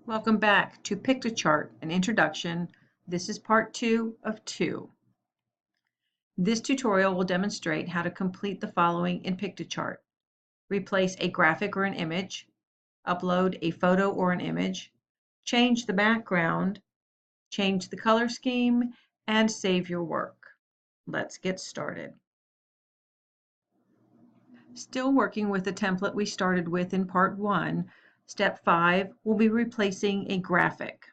Welcome back to Piktochart, an introduction. This is part 2 of 2. This tutorial will demonstrate how to complete the following in Piktochart. Replace a graphic or an image, upload a photo or an image, change the background, change the color scheme, and save your work. Let's get started. Still working with the template we started with in part 1, step 5 will be replacing a graphic.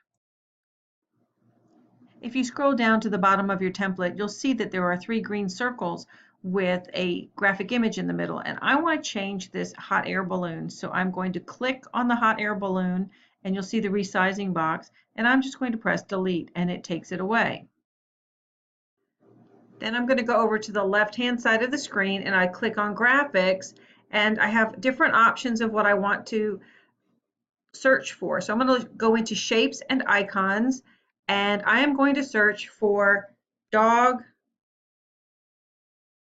If you scroll down to the bottom of your template, you'll see that there are 3 green circles with a graphic image in the middle, and I want to change this hot air balloon. So I'm going to click on the hot air balloon, and you'll see the resizing box, and I'm just going to press delete, and it takes it away. Then I'm going to go over to the left-hand side of the screen, and I click on graphics, and I have different options of what I want to search for. So I'm going to go into shapes and icons, and I am going to search for dog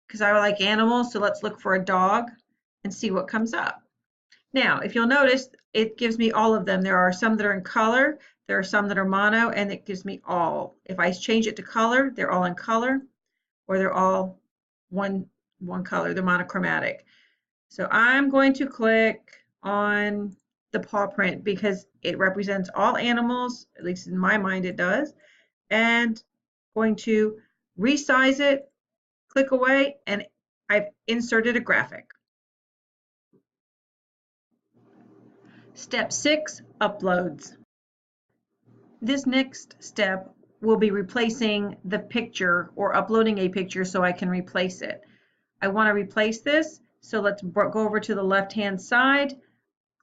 because I like animals. So let's look for a dog and see what comes up. Now, if you'll notice, it gives me all of them. There are some that are in color, there are some that are mono, and it gives me all. If I change it to color, they're all in color, or they're all one color, they're monochromatic. So I'm going to click on the paw print because it represents all animals, at least in my mind it does, and going to resize it, click away, and I've inserted a graphic. Step 6, uploads. This next step will be replacing the picture or uploading a picture so I can replace it. I want to replace this, so let's go over to the left-hand side,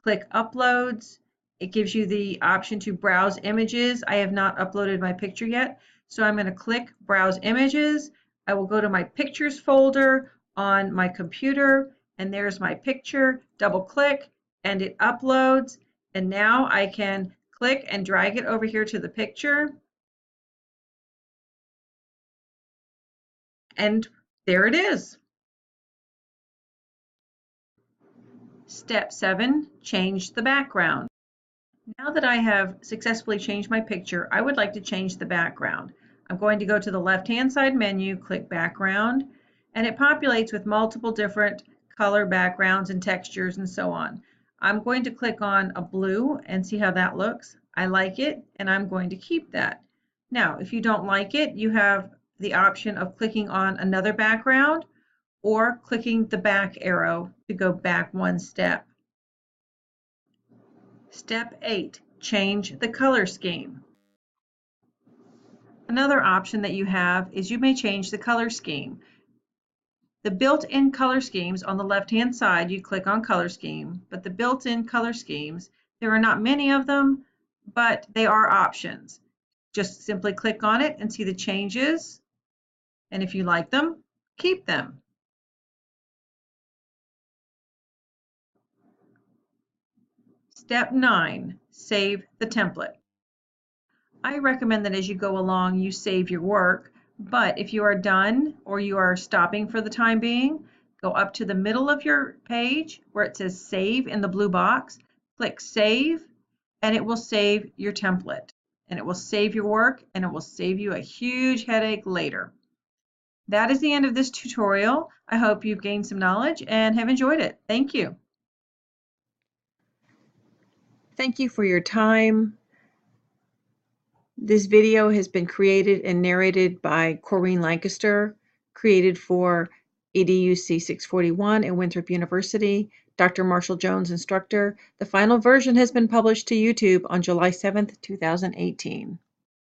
click Uploads. It gives you the option to browse images. I have not uploaded my picture yet, so I'm going to click Browse Images. I will go to my Pictures folder on my computer, and there's my picture. Double click, and it uploads. And now I can click and drag it over here to the picture. And there it is. Step 7, change the background. Now that I have successfully changed my picture, I would like to change the background. I'm going to go to the left-hand side menu, click Background, and it populates with multiple different color backgrounds and textures and so on. I'm going to click on a blue and see how that looks. I like it, and I'm going to keep that. Now, if you don't like it, you have the option of clicking on another background or clicking the back arrow to go back one step. Step 8, change the color scheme. Another option that you have is you may change the color scheme. The built-in color schemes on the left-hand side, you click on color scheme, but the built-in color schemes, there are not many of them, but they are options. Just simply click on it and see the changes, and if you like them, keep them. Step 9, save the template. I recommend that as you go along, you save your work, but if you are done or you are stopping for the time being, go up to the middle of your page where it says Save in the blue box, click Save, and it will save your template, and it will save your work, and it will save you a huge headache later. That is the end of this tutorial. I hope you've gained some knowledge and have enjoyed it. Thank you. Thank you for your time. This video has been created and narrated by Corrine Lancaster, created for EDUC 641 at Winthrop University, Dr. Marshall Jones, instructor. The final version has been published to YouTube on July 7th, 2018.